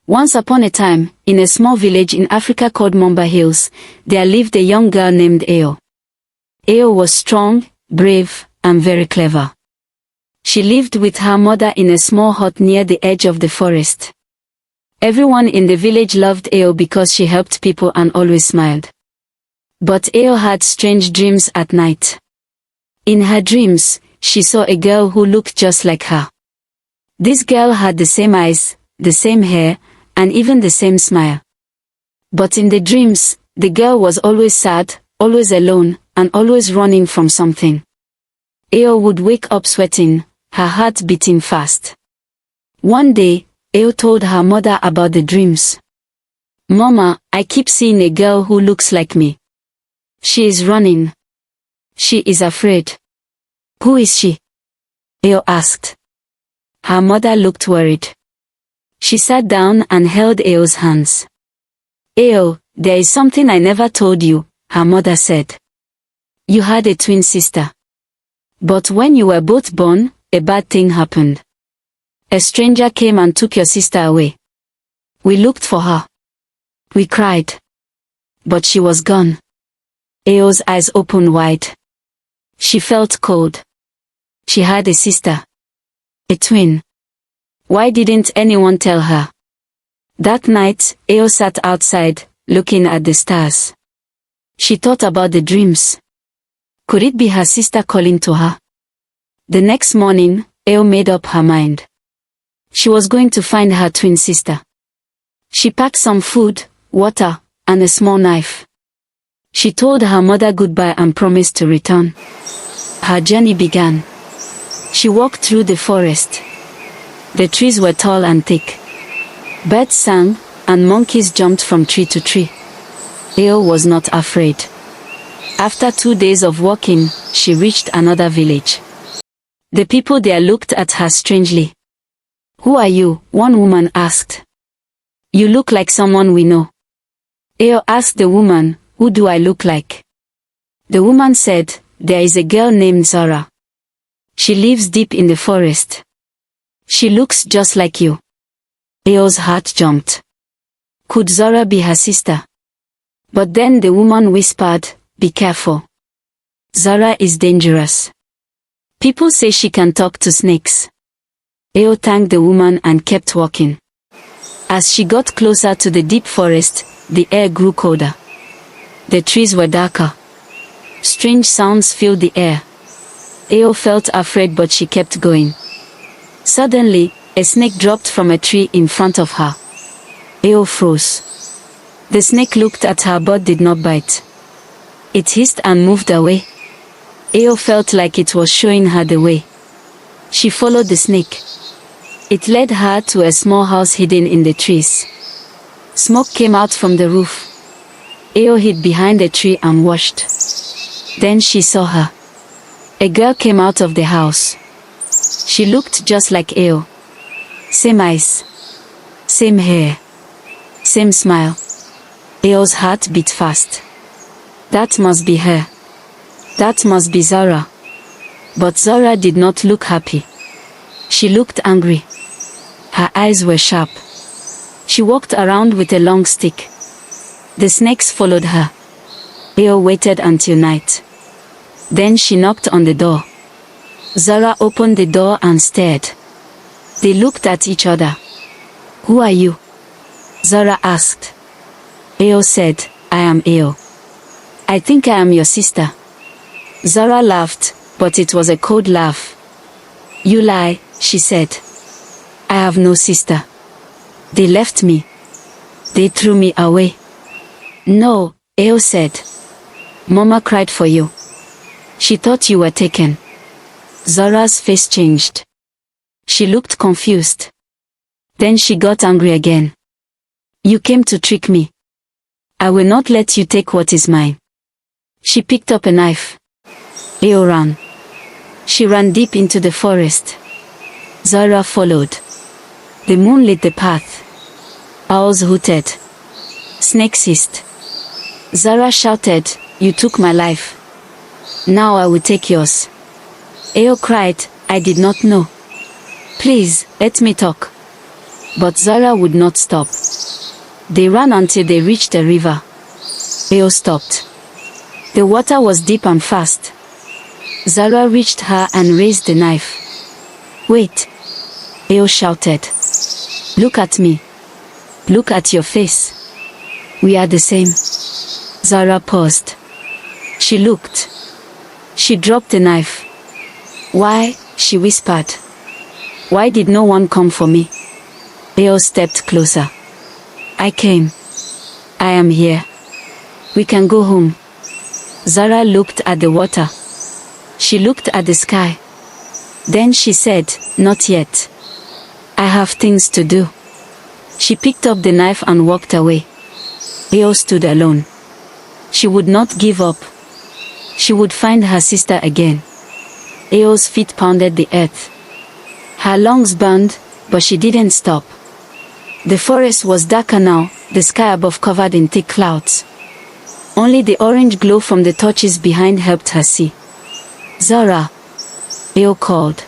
Once upon a time, in a small village in Africa called Mamba Hills, there lived a young girl named Eo. Eo was strong, brave, and very clever. She lived with her mother in a small hut near the edge of the forest. Everyone in the village loved Eo because she helped people and always smiled. But Eo had strange dreams at night. In her dreams, she saw a girl who looked just like her. This girl had the same eyes, the same hair, and even the same smile. But in the dreams, the girl was always sad, always alone, and always running from something. Eo would wake up sweating, her heart beating fast. One day, Eo told her mother about the dreams. "Mama, I keep seeing a girl who looks like me. She is running. She is afraid." "Who is she?" Eo asked. Her mother looked worried. She sat down and held Eo's hands. "Eo, there is something I never told you," her mother said. "You had a twin sister. But when you were both born, a bad thing happened. A stranger came and took your sister away. We looked for her. We cried. But she was gone." Eo's eyes opened wide. She felt cold. She had a sister. A twin. Why didn't anyone tell her? That night, Eo sat outside, looking at the stars. She thought about the dreams. Could it be her sister calling to her? The next morning, Eo made up her mind. She was going to find her twin sister. She packed some food, water, and a small knife. She told her mother goodbye and promised to return. Her journey began. She walked through the forest. The trees were tall and thick. Birds sang, and monkeys jumped from tree to tree. Eo was not afraid. After 2 days of walking, she reached another village. The people there looked at her strangely. "Who are you?" one woman asked. "You look like someone we know." Eo asked the woman, "Who do I look like?" The woman said, "There is a girl named Zara. She lives deep in the forest. She looks just like you." Eo's heart jumped. Could Zara be her sister? But then the woman whispered, "Be careful. Zara is dangerous. People say she can talk to snakes." Eo thanked the woman and kept walking. As she got closer to the deep forest, the air grew colder. The trees were darker. Strange sounds filled the air. Eo felt afraid, but she kept going. Suddenly, a snake dropped from a tree in front of her. Eo froze. The snake looked at her but did not bite. It hissed and moved away. Eo felt like it was showing her the way. She followed the snake. It led her to a small house hidden in the trees. Smoke came out from the roof. Eo hid behind a tree and watched. Then she saw her. A girl came out of the house. She looked just like Eo. Same eyes. Same hair. Same smile. Eo's heart beat fast. That must be her. That must be Zara. But Zara did not look happy. She looked angry. Her eyes were sharp. She walked around with a long stick. The snakes followed her. Eo waited until night. Then she knocked on the door. Zara opened the door and stared. They looked at each other. "Who are you?" Zara asked. Eo said, "I am Eo. I think I am your sister." Zara laughed, but it was a cold laugh. "You lie," she said. "I have no sister. They left me. They threw me away." "No," Eo said. "Mama cried for you. She thought you were taken." Zara's face changed. She looked confused. Then she got angry again. "You came to trick me. I will not let you take what is mine." She picked up a knife. Eo ran. She ran deep into the forest. Zara followed. The moon lit the path. Owls hooted. Snakes hissed. Zara shouted, "You took my life. Now I will take yours." Eo cried, "I did not know. Please, let me talk." But Zara would not stop. They ran until they reached the river. Eo stopped. The water was deep and fast. Zara reached her and raised the knife. "Wait!" Eo shouted. "Look at me. Look at your face. We are the same." Zara paused. She looked. She dropped the knife. "Why?" she whispered. "Why did no one come for me?" Eo stepped closer. "I came. I am here. We can go home." Zara looked at the water. She looked at the sky. Then she said, "Not yet. I have things to do." She picked up the knife and walked away. Eo stood alone. She would not give up. She would find her sister again. Eo's feet pounded the earth. Her lungs burned, but she didn't stop. The forest was darker now, the sky above covered in thick clouds. Only the orange glow from the torches behind helped her see. "Zara!" Eo called.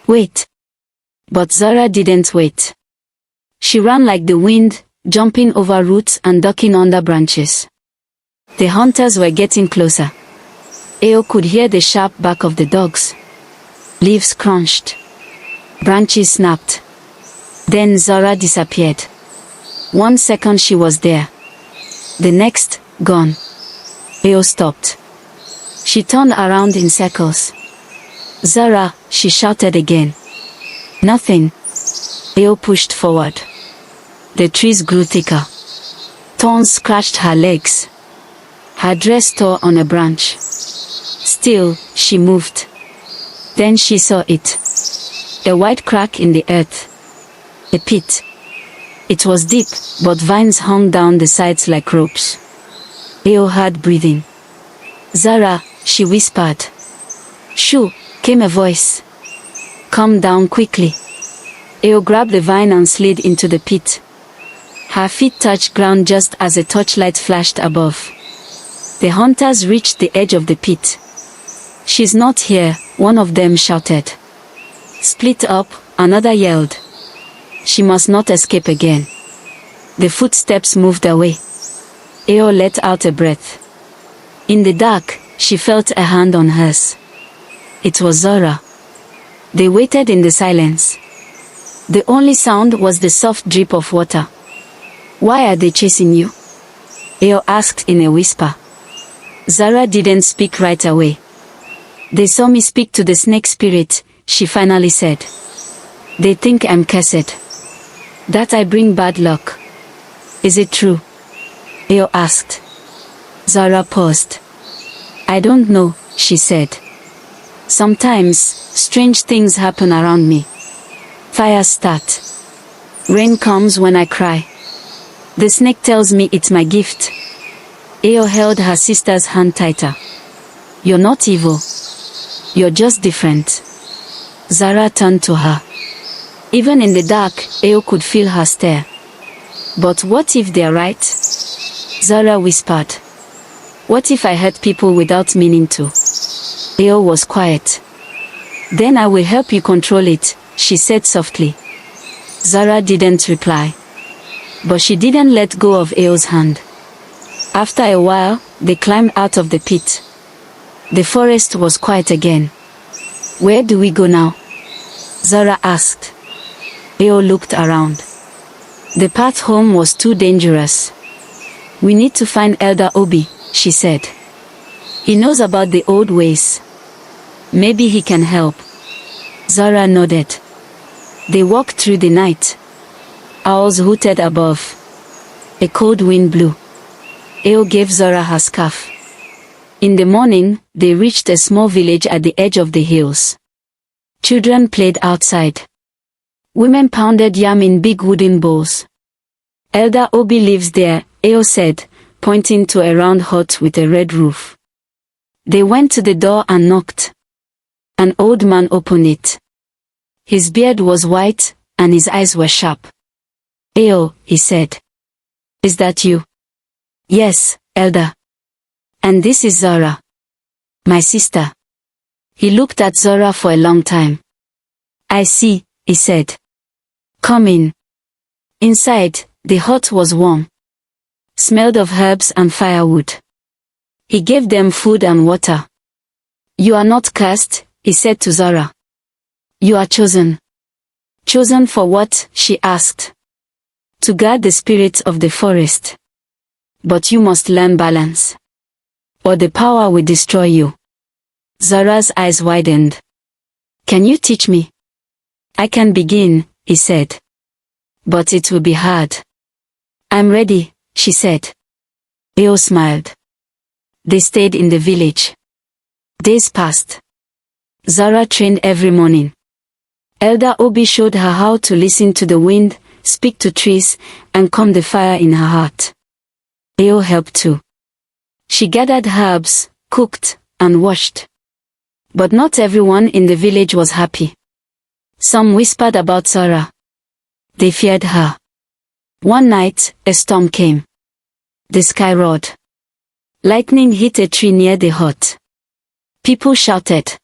"Wait!" But Zara didn't wait. She ran like the wind, jumping over roots and ducking under branches. The hunters were getting closer. Eo could hear the sharp bark of the dogs. Leaves crunched. Branches snapped. Then Zara disappeared. 1 second she was there. The next, gone. Eo stopped. She turned around in circles. "Zara!" she shouted again. "Nothing." Eo pushed forward. The trees grew thicker. Thorns scratched her legs. Her dress tore on a branch. Still, she moved. Then she saw it. A white crack in the earth. A pit. It was deep, but vines hung down the sides like ropes. Eo heard breathing. "Zara," she whispered. "Shoo," came a voice. "Come down quickly." Eo grabbed the vine and slid into the pit. Her feet touched ground just as a torchlight flashed above. The hunters reached the edge of the pit. "She's not here," one of them shouted. "Split up," another yelled. "She must not escape again." The footsteps moved away. Eo let out a breath. In the dark, she felt a hand on hers. It was Zara. They waited in the silence. The only sound was the soft drip of water. "Why are they chasing you?" Eo asked in a whisper. Zara didn't speak right away. "They saw me speak to the snake spirit," she finally said. "They think I'm cursed. That I bring bad luck." "Is it true?" Eo asked. Zara paused. "I don't know," she said. "Sometimes, strange things happen around me. Fires start. Rain comes when I cry. The snake tells me it's my gift." Eo held her sister's hand tighter. "You're not evil. You're just different." Zara turned to her. Even in the dark, Eo could feel her stare. "But what if they're right?" Zara whispered. "What if I hurt people without meaning to?" Eo was quiet. "Then I will help you control it," she said softly. Zara didn't reply. But she didn't let go of Eo's hand. After a while, they climbed out of the pit. The forest was quiet again. "Where do we go now?" Zara asked. Eo looked around. The path home was too dangerous. "We need to find Elder Obi," she said. "He knows about the old ways. Maybe he can help." Zara nodded. They walked through the night. Owls hooted above. A cold wind blew. Eo gave Zara her scarf. In the morning, they reached a small village at the edge of the hills. Children played outside. Women pounded yam in big wooden bowls. "Elder Obi lives there," Eo said, pointing to a round hut with a red roof. They went to the door and knocked. An old man opened it. His beard was white, and his eyes were sharp. "Eo," he said. "Is that you?" "Yes, Elder. And this is Zara. My sister." He looked at Zara for a long time. "I see," he said. "Come in." Inside, the hut was warm. Smelled of herbs and firewood. He gave them food and water. You are not cursed, he said to Zara. You are chosen. Chosen for what? She asked. To guard the spirits of the forest. But you must learn balance. Or the power will destroy you. Zara's eyes widened. Can you teach me? I can begin, he said. But it will be hard. I'm ready, she said. Eo smiled. They stayed in the village. Days passed. Zara trained every morning. Elder Obi showed her how to listen to the wind, speak to trees, and calm the fire in her heart. Eo helped too. She gathered herbs, cooked, and washed. But not everyone in the village was happy. Some whispered about Zara. They feared her. One night, a storm came. The sky roared. Lightning hit a tree near the hut. People shouted.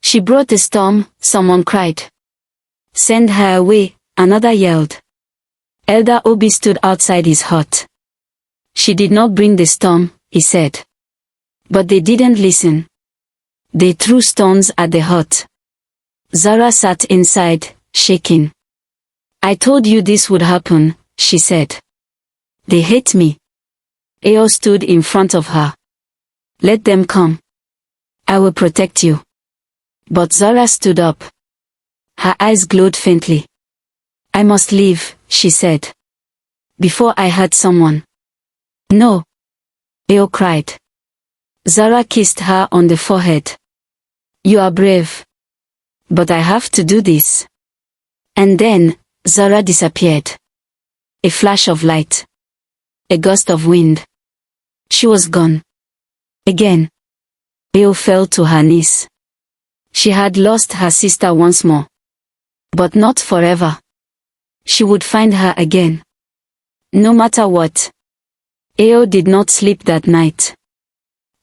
She brought the storm, someone cried. Send her away, another yelled. Elder Obi stood outside his hut. She did not bring the storm, he said. But they didn't listen. They threw stones at the hut. Zara sat inside, shaking. I told you this would happen, she said. They hate me. Eo stood in front of her. Let them come. I will protect you. But Zara stood up. Her eyes glowed faintly. I must leave, she said. Before I hurt someone. No. Eo cried. Zara kissed her on the forehead. You are brave. But I have to do this. And then, Zara disappeared. A flash of light. A gust of wind. She was gone. Again. Eo fell to her knees. She had lost her sister once more. But not forever. She would find her again. No matter what. Eo did not sleep that night.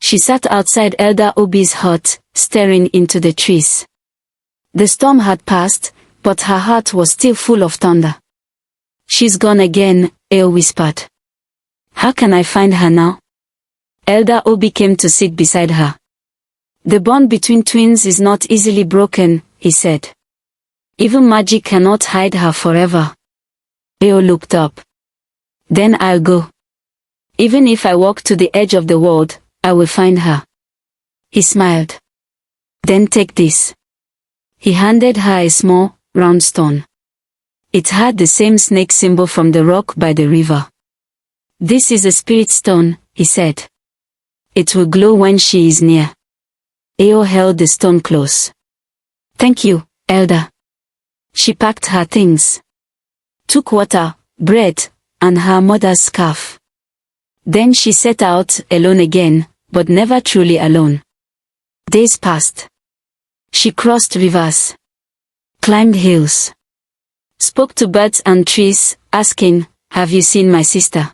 She sat outside Elder Obi's hut, staring into the trees. The storm had passed, but her heart was still full of thunder. She's gone again, Eo whispered. How can I find her now? Elder Obi came to sit beside her. The bond between twins is not easily broken, he said. Even magic cannot hide her forever. Eo looked up. Then I'll go. Even if I walk to the edge of the world, I will find her. He smiled. Then take this. He handed her a small, round stone. It had the same snake symbol from the rock by the river. This is a spirit stone, he said. It will glow when she is near. Eo held the stone close. Thank you, Elder. She packed her things. Took water, bread, and her mother's scarf. Then she set out, alone again, but never truly alone. Days passed. She crossed rivers. Climbed hills. Spoke to birds and trees, asking, have you seen my sister?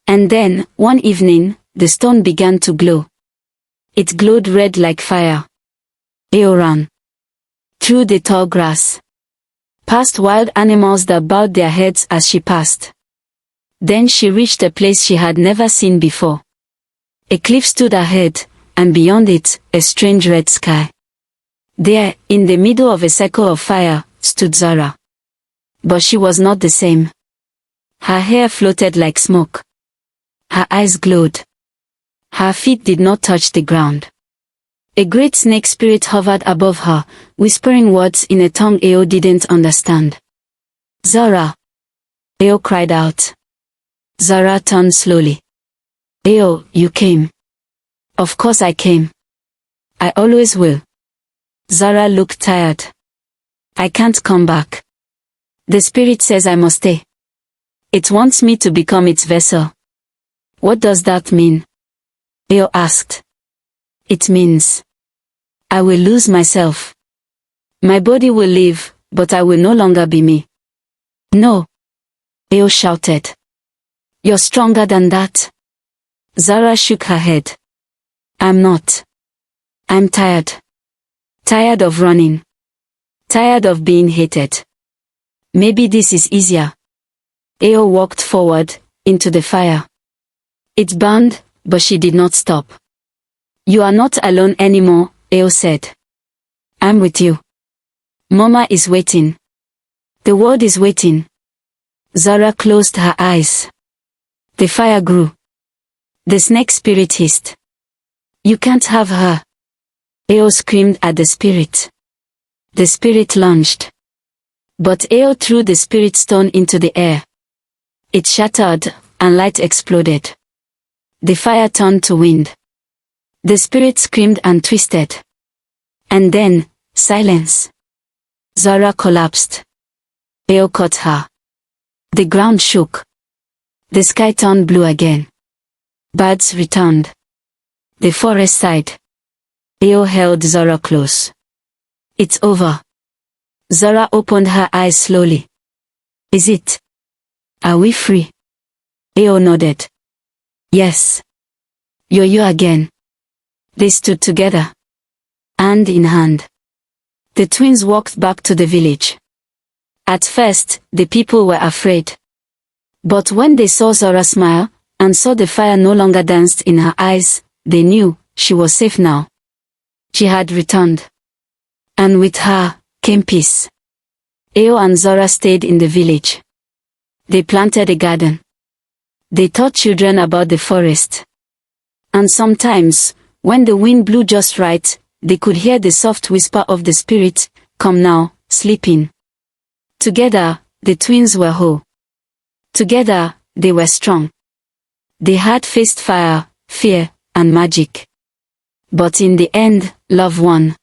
And then, one evening, the stone began to glow. It glowed red like fire. Eo ran. Through the tall grass. Past wild animals that bowed their heads as she passed. Then she reached a place she had never seen before. A cliff stood ahead, and beyond it, a strange red sky. There, in the middle of a circle of fire, stood Zara. But she was not the same. Her hair floated like smoke. Her eyes glowed. Her feet did not touch the ground. A great snake spirit hovered above her, whispering words in a tongue Eo didn't understand. Zara! Eo cried out. Zara turned slowly. Eo, you came. Of course I came. I always will. Zara looked tired. I can't come back. The spirit says I must stay. It wants me to become its vessel. What does that mean? Eo asked. It means I will lose myself. My body will live, but I will no longer be me. No. Eo shouted. You're stronger than that. Zara shook her head. I'm not. I'm tired. Tired of running. Tired of being hated. Maybe this is easier. Eo walked forward, into the fire. It burned, but she did not stop. You are not alone anymore, Eo said. I'm with you. Mama is waiting. The world is waiting. Zara closed her eyes. The fire grew. The snake spirit hissed. You can't have her. Eo screamed at the spirit. The spirit lunged. But Eo threw the spirit stone into the air. It shattered, and light exploded. The fire turned to wind. The spirit screamed and twisted. And then, silence. Zara collapsed. Eo caught her. The ground shook. The sky turned blue again. Birds returned. The forest sighed. Eo held Zara close. It's over. Zara opened her eyes slowly. Is it? Are we free? Eo nodded. Yes. You're you again. They stood together. Hand in hand. The twins walked back to the village. At first, the people were afraid. But when they saw Zara smile, and saw the fire no longer danced in her eyes, they knew she was safe now. She had returned. And with her, came peace. Eo and Zara stayed in the village. They planted a garden. They taught children about the forest. And sometimes, when the wind blew just right, they could hear the soft whisper of the spirit, come now, sleep in. Together, the twins were whole. Together, they were strong. They had faced fire, fear, and magic. But in the end, love won.